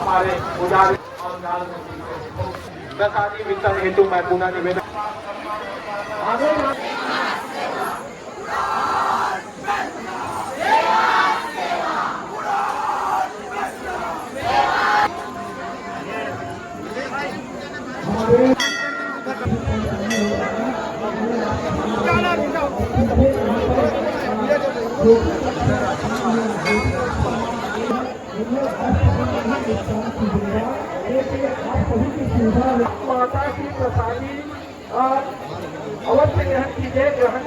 हमारे पुजारी प्रसादी वितरण हेतु मैं पुनः निवेदन माता की प्रसादी अवश्य ग्रहण कीजिए। ग्रहण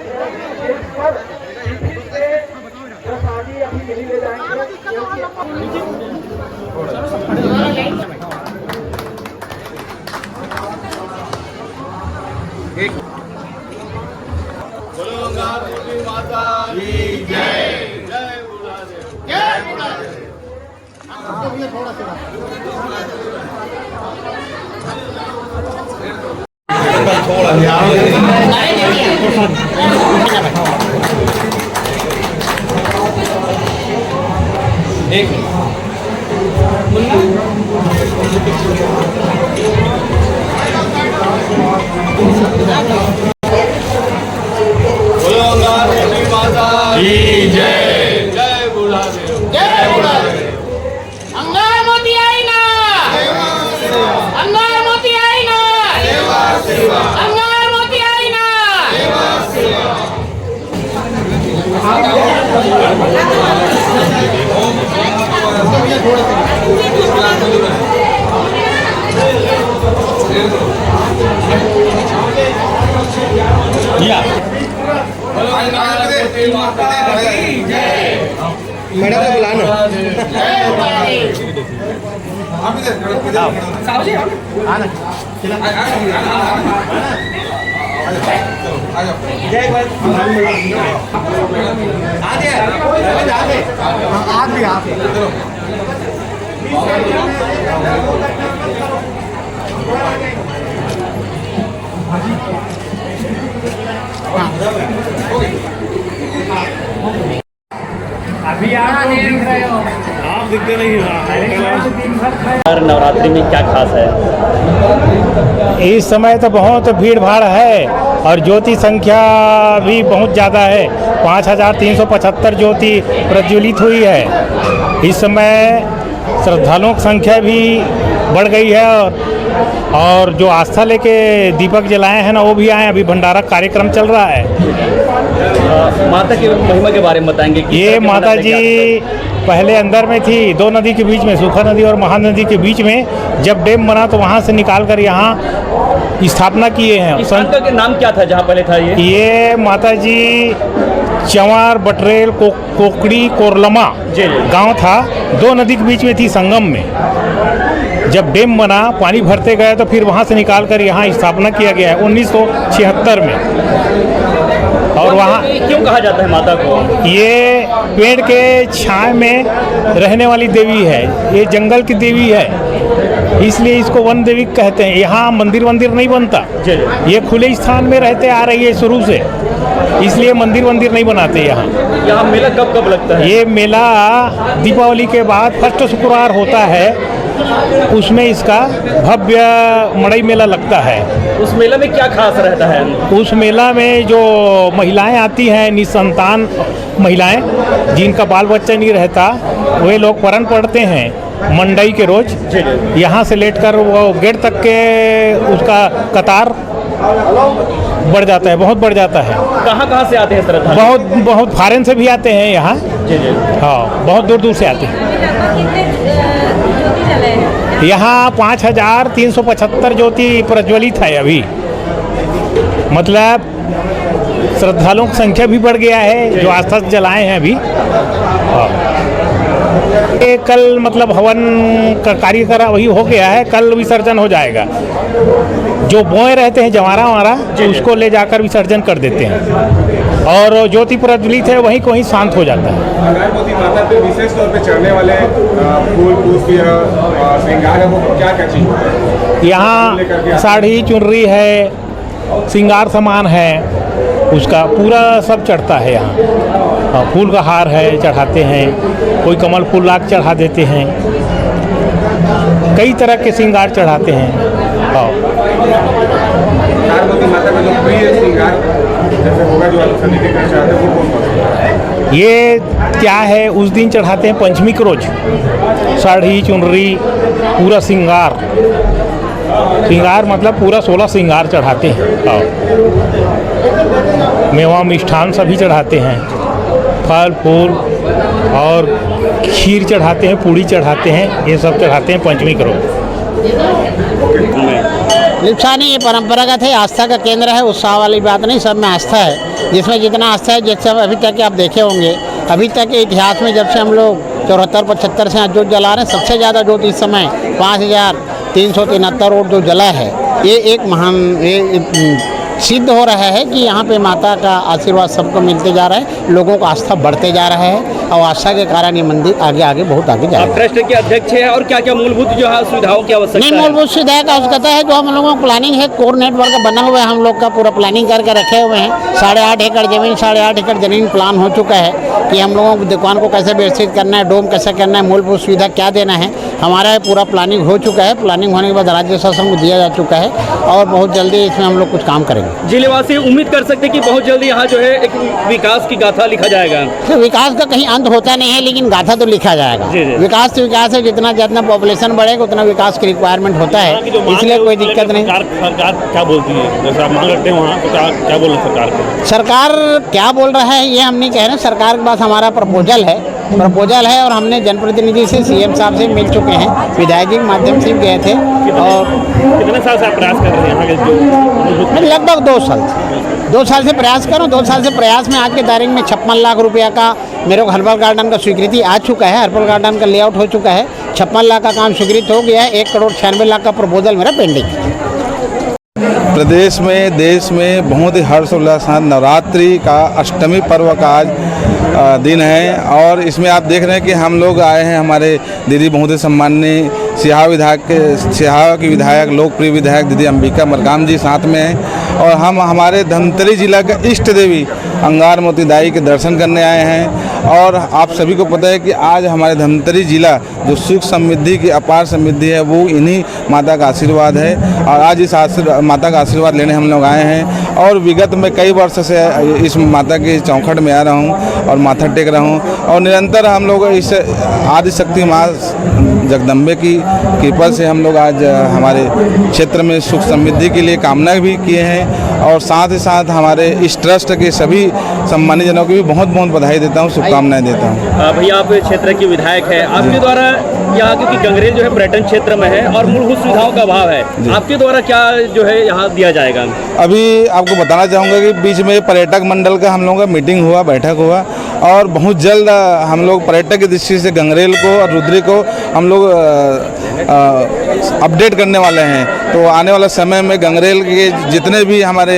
पर से प्रसादी अभी नहीं ले जाएंगे। बोलो गंगा माता की जय। जय बुढ़ादेव। जय बुढ़ादेव। थोड़ा सा एक बोलो गंगा माता की जय। जय बुढ़ादेव। जय बुढ़ादेव। अंगार मोती आई ना, अंगार मोती आई ना, अंगार मोती आई ना। मैडम को बुलाना। अभी आप दिख रहे हो, आप दिखते नहीं। नवरात्रि में क्या खास है? इस समय तो बहुत भीड़ भाड़ है और ज्योति संख्या भी बहुत ज़्यादा है। 5375 ज्योति प्रज्वलित हुई है। इस समय श्रद्धालुओं की संख्या भी बढ़ गई है और जो आस्था लेके दीपक जलाए हैं ना, वो भी आए। अभी भंडारा कार्यक्रम चल रहा है। माता की महिमा के बारे में बताएंगे। ये माता जी पहले अंदर में थी, दो नदी के बीच में, सूखा नदी और महानदी के बीच में। जब डैम बना तो वहाँ से निकाल कर यहाँ स्थापना किए हैं। इस जगह का नाम क्या था जहाँ पहले था ये माता जी चंवार बटरेल कोकड़ी कोरलमा गांव था, दो नदी के बीच में थी, संगम में। जब डैम बना, पानी भरते गए तो फिर वहाँ से निकाल कर यहाँ स्थापना किया गया है 1976 में। और वहाँ क्यों कहा जाता है माता को? ये पेड़ के छाए में रहने वाली देवी है, ये जंगल की देवी है, इसलिए इसको वन देवी कहते हैं। यहाँ मंदिर नहीं बनता, ये खुले स्थान में रहते आ रही है शुरू से, इसलिए मंदिर नहीं बनाते यहाँ। यहाँ मेला कब लगता है? ये मेला दीपावली के बाद फर्स्ट शुक्रवार होता है, उसमें इसका भव्य मड़ई मेला लगता है। उस मेला में क्या खास रहता है? उस मेला में जो महिलाएं आती हैं, निसंतान महिलाएं जिनका बाल बच्चा नहीं रहता, वे लोग परण पढ़ते हैं मंडई के रोज। यहाँ से लेटकर वो गेट तक के उसका कतार बढ़ जाता है, बहुत बढ़ जाता है। कहाँ से आते हैं श्रद्धालु? बहुत फॉरेन से भी आते हैं यहाँ। हाँ, बहुत दूर से आते हैं। यहाँ 5375 ज्योति प्रज्वलित है अभी, मतलब श्रद्धालुओं की संख्या भी बढ़ गया है जो आस्था से जलाए हैं अभी। ये कल मतलब हवन का कार्य वही हो गया है, कल विसर्जन हो जाएगा। जो बोए रहते हैं जवारा उसको ले जाकर विसर्जन कर देते हैं और ज्योति प्रज्वलित है वहीं को ही शांत हो जाता है। गंगामती माता पे विशेष तौर पे चढ़ने वाले फूल पुष्प या श्रृंगार है, वो क्या चीज़? यहाँ साड़ी चुनरी है, श्रृंगार सामान है, उसका पूरा सब चढ़ता है यहाँ। फूल का हार है, चढ़ाते हैं, कोई कमल फूल लाख चढ़ा देते हैं। कई तरह के श्रृंगार चढ़ाते हैं। अंगारमती माता का जो प्रिय श्रृंगार जैसे होगा जो आप सभी देखना चाहते हैं वो कौन सा है? ये क्या है, उस दिन चढ़ाते हैं पंचमी के रोज साड़ी चुनरी पूरा श्रृंगार मतलब पूरा 16 श्रृंगार चढ़ाते हैं। मेवा मिष्ठान सभी चढ़ाते हैं, फल फूल और खीर चढ़ाते हैं, पूड़ी चढ़ाते हैं, ये सब चढ़ाते हैं पंचमी के रोज। लिप्सानी ये परंपरागत है, आस्था का केंद्र है, उत्साह वाली बात नहीं, सब में आस्था है। जिसमें जितना आस्था है, जैसे अभी तक आप देखे होंगे, अभी तक के इतिहास में जब से हम लोग 74-75 से जोत जला रहे हैं, सबसे ज़्यादा जोत इस समय 5373 और जो जला है, ये एक महान सिद्ध हो रहा है कि यहाँ पे माता का आशीर्वाद सबको मिलते जा रहा है, लोगों का आस्था बढ़ते जा रहा है और आस्था के कारण ये मंदिर आगे आगे बहुत आगे जा रहा है। आप ट्रस्ट के अध्यक्ष हैं और क्या क्या मूलभूत जो है सुविधाओं की आवश्यकता नहीं, मूलभूत सुविधाएं का आवश्यकता है, जो हम लोगों को प्लानिंग है, कोर नेटवर्क बना हुआ है, हम लोग का पूरा प्लानिंग करके रखे हुए हैं। 8.5 एकड़ जमीन 8.5 एकड़ जमीन प्लान हो चुका है कि हम लोगों को दुकान को कैसे विकसित करना है, डोम कैसे करना है, मूलभूत सुविधा क्या देना है, हमारा पूरा प्लानिंग हो चुका है। प्लानिंग होने के बाद राज्य शासन को दिया जा चुका है और बहुत जल्दी इसमें हम लोग कुछ काम करेंगे। जिलेवासी उम्मीद कर सकते हैं कि बहुत जल्दी यहाँ जो है एक विकास की गाथा लिखा जाएगा। तो विकास का कहीं अंत होता नहीं है, लेकिन गाथा तो लिखा जाएगा। विकास तो विकास है, जितना पॉपुलेशन बढ़ेगा उतना विकास की रिक्वायरमेंट होता है, इसलिए कोई दिक्कत नहीं। सरकार क्या बोलती है, जैसे आप मांग रखते हैं वहाँ तो क्या बोल रहे सरकार को? सरकार क्या बोल रहा है ये हम नहीं कह रहे, सरकार के पास हमारा प्रपोजल है और हमने जनप्रतिनिधि से सीएम साहब से मिल चुके हैं, विधायक जी के माध्यम से गए थे। और कितने साल से आप प्रयास कर रहे हैं यहाँ के जो? लगभग 2 साल से प्रयास करूँ। 2 साल से प्रयास में आज के तारीख में 56 लाख रुपया का मेरे को हर्बल गार्डन का स्वीकृति आ चुका है, हर्बल गार्डन का लेआउट हो चुका है, 56 लाख का काम स्वीकृत हो गया है, 1,96,00,000 का प्रपोजल मेरा पेंडिंग है। प्रदेश में देश में बहुत ही हर्षोल्लास के साथ नवरात्रि का अष्टमी पर्व का आज दिन है और इसमें आप देख रहे हैं कि हम लोग आए हैं, हमारे दीदी बहुत ही सम्माननीय सिहावा की विधायक लोकप्रिय विधायक दीदी अंबिका मरकाम जी साथ में हैं और हम हमारे धमतरी जिला के इष्ट देवी अंगारमती दाई के दर्शन करने आए हैं। और आप सभी को पता है कि आज हमारे धमतरी जिला जो सुख समृद्धि की अपार समृद्धि है वो इन्हीं माता का आशीर्वाद है और आज इस माता का आशीर्वाद लेने हम लोग आए हैं। और विगत में कई वर्ष से इस माता के चौखट में आ रहा हूँ और माथा टेक रहा हूँ और निरंतर हम लोग इस आदिशक्ति माँ जगदम्बे की कृपा से हम लोग आज हमारे क्षेत्र में सुख समृद्धि के लिए कामना भी किए हैं और साथ ही साथ हमारे इस ट्रस्ट के सभी सम्मानित जनों को भी बहुत बहुत बधाई देता हूँ, शुभकामनाएं देता हूँ। भैया आप क्षेत्र के विधायक हैं, आपके द्वारा यहाँ क्योंकि गंगरेल जो है पर्यटन क्षेत्र में है और मूलभूत सुविधाओं का अभाव है, आपके द्वारा क्या जो है यहाँ दिया जाएगा? अभी आपको बताना चाहूँगा कि बीच में पर्यटक मंडल का हम लोगों का मीटिंग हुआ, बैठक हुआ और बहुत जल्द हम लोग पर्यटक की दृष्टि से गंगरेल को और रुद्री को हम लोग अपडेट करने वाले हैं। तो आने वाला समय में गंगरेल के जितने भी हमारे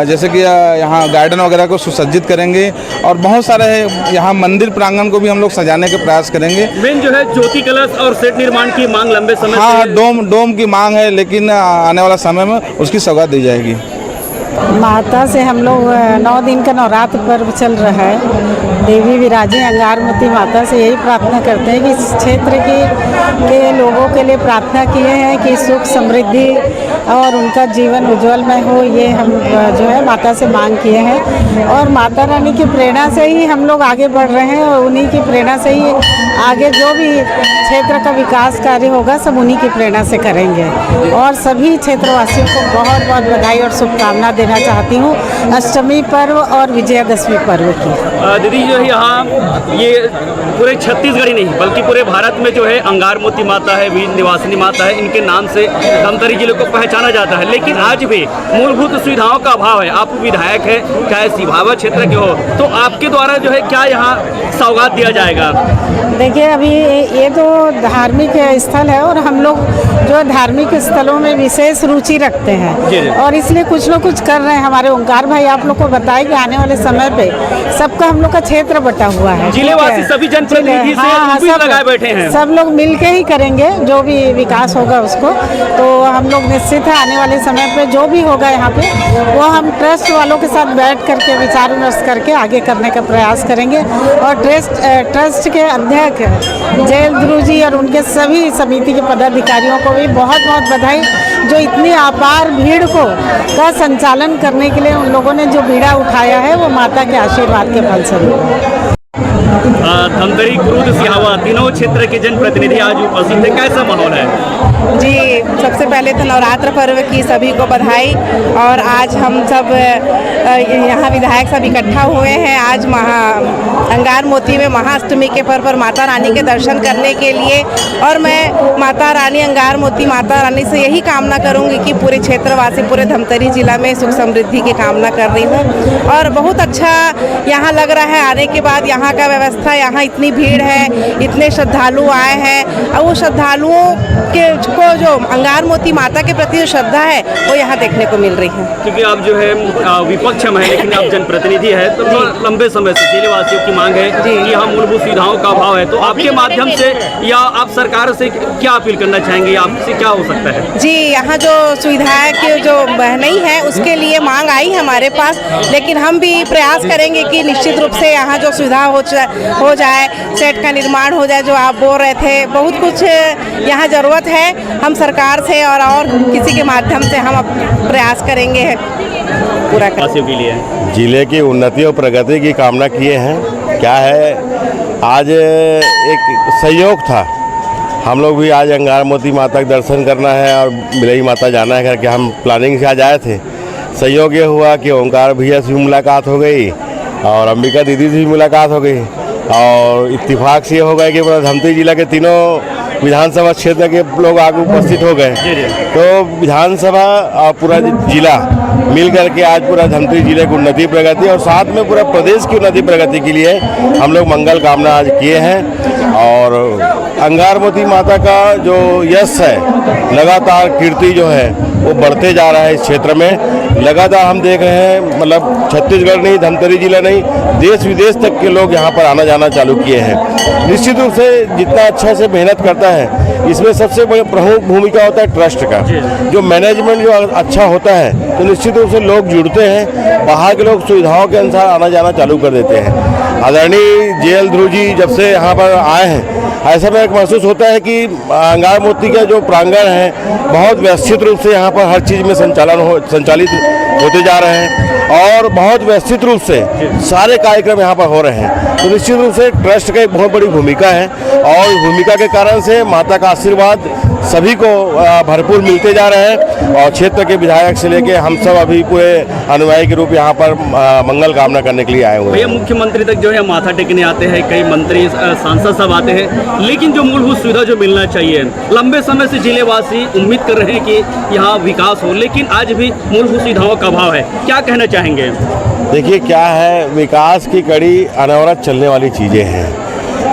जैसे कि यहाँ गार्डन वगैरह को सुसज्जित करेंगे और बहुत सारे यहाँ मंदिर प्रांगण को भी हम लोग सजाने के प्रयास करेंगे। मेन जो है ज्योति कलश और सेट निर्माण की मांग लंबे समय हाँ, डोम की मांग है, लेकिन आने वाला समय में उसकी सौगात दी जाएगी। माता से हम लोग 9 दिन का नवरात्र पर्व चल रहा है। देवी विराजी अंगारमती माता से यही प्रार्थना करते हैं कि इस क्षेत्र के लोगों के लिए प्रार्थना किए हैं कि सुख समृद्धि और उनका जीवन उज्जवलमय हो, ये हम जो है माता से मांग किए हैं और माता रानी की प्रेरणा से ही हम लोग आगे बढ़ रहे हैं और उन्हीं की प्रेरणा से ही आगे जो भी क्षेत्र का विकास कार्य होगा सब उन्हीं की प्रेरणा से करेंगे। और सभी क्षेत्रवासियों को बहुत बहुत बधाई और शुभकामना देना चाहती हूँ अष्टमी पर्व और विजयादशमी पर्व की। दीदी जो है यहाँ ये पूरे छत्तीसगढ़ ही नहीं बल्कि पूरे भारत में जो है अंगारमती माता है, वीर निवासिनी माता है, इनके नाम से धमतरी जिले को पहचाना जाता है, लेकिन आज भी मूलभूत सुविधाओं का अभाव है। आप विधायक है, चाहे सिभावा क्षेत्र के हो, तो आपके द्वारा जो है क्या यहाँ सौगात दिया जाएगा? देखिए अभी ये तो धार्मिक स्थल है और हम लोग जो धार्मिक स्थलों में विशेष रुचि रखते हैं और इसलिए कुछ न कुछ कर रहे हैं हमारे ओंकार भाई, आप लोग को बताएं कि आने वाले समय पे सबका हम लोग का क्षेत्र बटा हुआ है। जिलेवासी सभी जनप्रतिनिधि से उम्मीद लगाए बैठे हैं। सब लोग मिलके ही करेंगे जो भी विकास होगा उसको। तो हम लोग निश्चित है आने वाले समय पे जो भी होगा यहाँ पे वो हम ट्रस्ट वालों के साथ बैठ करके विचार विमर्श करके आगे करने का प्रयास करेंगे। और ट्रस्ट के अध्यक्ष जयल ध्रुव जी और उनके सभी समिति के पदाधिकारियों को भी बहुत बहुत बधाई, जो इतनी अपार भीड़ को का संचालन करने के लिए उन लोगों ने जो बीड़ा उठाया है वो माता के आशीर्वाद के फलस्वरूप। धमतरी, क्रूद, सिहावा तीनों क्षेत्र के जनप्रतिनिधि आज उपस्थित थे, कैसा माहौल है? जी, सबसे पहले तो नवरात्र पर्व की सभी को बधाई। और आज हम सब यहाँ विधायक सब इकट्ठा हुए हैं आज अंगार मोती में महाअष्टमी के पर्व पर माता रानी के दर्शन करने के लिए। और मैं माता रानी, अंगार मोती माता रानी से यही कामना करूँगी कि पूरे क्षेत्रवासी, पूरे धमतरी जिला में सुख समृद्धि की कामना कर रही हूँ। और बहुत अच्छा यहाँ लग रहा है आने के बाद, यहाँ का व्यवस्था, यहाँ इतनी भीड़ है, इतने श्रद्धालु आए हैं और वो श्रद्धालुओं को जो अंगार मोती माता के प्रति जो श्रद्धा है वो यहाँ देखने को मिल रही है। क्योंकि आप जो है विपक्ष में है लेकिन आप जनप्रतिनिधि है, तो लंबे समय से जिलेवासियों की मांग है कि यहाँ मूलभूत सुविधाओं का अभाव है, तो आपके माध्यम से या आप सरकार से क्या अपील करना चाहेंगे, आपसे क्या हो सकता है? जी, यहाँ जो सुविधाएं की जो नहीं है उसके लिए मांग आई हमारे पास, लेकिन हम भी प्रयास करेंगे कि निश्चित रूप से यहाँ जो सुविधा हो जाए, सेट का निर्माण हो जाए। जो आप बोल रहे थे, बहुत कुछ यहाँ ज़रूरत है, हम सरकार से और किसी के माध्यम से हम प्रयास करेंगे पूरा करने के लिए। जिले की उन्नति और प्रगति की कामना किए हैं। क्या है, आज एक सहयोग था, हम लोग भी आज अंगार मोती माता का दर्शन करना है और मिलई माता जाना है करके हम प्लानिंग से आज आए थे। सहयोग ये हुआ कि ओंकार भैया से भी मुलाकात हो गई और अंबिका दीदी से भी मुलाकात हो गई और इत्तेफाक से ये हो गया कि पूरा धमतरी जिला के तीनों विधानसभा क्षेत्र के लोग आगे उपस्थित हो गए। तो विधानसभा और पूरा जिला मिल करके आज पूरा धमतरी जिले की उन्नति प्रगति और साथ में पूरा प्रदेश की उन्नति प्रगति के लिए हम लोग मंगल कामना आज किए हैं। और अंगार मोती माता का जो यश है, लगातार कीर्ति जो है वो बढ़ते जा रहा है इस क्षेत्र में। लगातार हम देख रहे हैं, मतलब छत्तीसगढ़ नहीं, धमतरी जिला नहीं, देश विदेश तक के लोग यहाँ पर आना जाना चालू किए हैं। निश्चित रूप से जितना अच्छा से मेहनत करता है, इसमें सबसे बड़ी प्रमुख भूमिका होता है ट्रस्ट का। जो मैनेजमेंट जो अच्छा होता है तो निश्चित रूप से लोग जुड़ते हैं, बाहर के लोग सुविधाओं के अनुसार आना जाना चालू कर देते हैं। आदरणीय जयल ध्रुव जी जब से यहाँ पर आए हैं, ऐसा में एक महसूस होता है कि अंगार मोती का जो प्रांगण है बहुत व्यवस्थित रूप से यहाँ पर हर चीज़ में संचालित होते जा रहे हैं और बहुत व्यवस्थित रूप से सारे कार्यक्रम यहाँ पर हो रहे हैं। तो निश्चित रूप से ट्रस्ट का एक बहुत बड़ी भूमिका है और भूमिका के कारण से माता का आशीर्वाद सभी को भरपूर मिलते जा रहे हैं। और क्षेत्र के विधायक से लेके हम सब अभी पूरे अनुयायी के रूप यहाँ पर मंगल कामना करने के लिए आए हुए हैं। मुख्यमंत्री तक जो है माथा टेकने आते हैं, कई मंत्री सांसद सब आते हैं, लेकिन जो मूलभूत सुविधा जो मिलना चाहिए, लंबे समय से जिलेवासी उम्मीद कर रहे हैं कि यहाँ विकास हो, लेकिन आज भी मूलभूत सुविधाओं का अभाव है। क्या कहना चाहेंगे? देखिए, क्या है, विकास की कड़ी अनवरत चलने वाली चीज़ें हैं।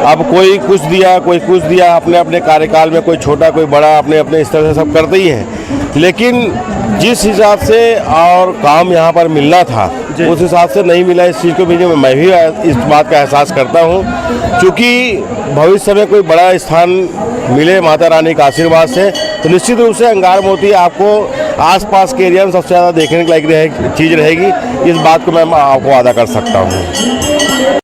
अब कोई कुछ दिया, कोई कुछ दिया, अपने अपने कार्यकाल में कोई छोटा कोई बड़ा अपने अपने स्तर से सब करते ही हैं, लेकिन जिस हिसाब से और काम यहाँ पर मिलना था उस हिसाब से नहीं मिला। इस चीज़ को भी मैं भी इस बात का एहसास करता हूँ, क्योंकि भविष्य में कोई बड़ा स्थान मिले माता रानी का आशीर्वाद से तो निश्चित रूप से अंगार मोती आपको आसपास के एरिया में सबसे ज़्यादा देखने के लायक चीज़ रहेगी। इस बात को मैं आपको वादा कर सकता हूँ।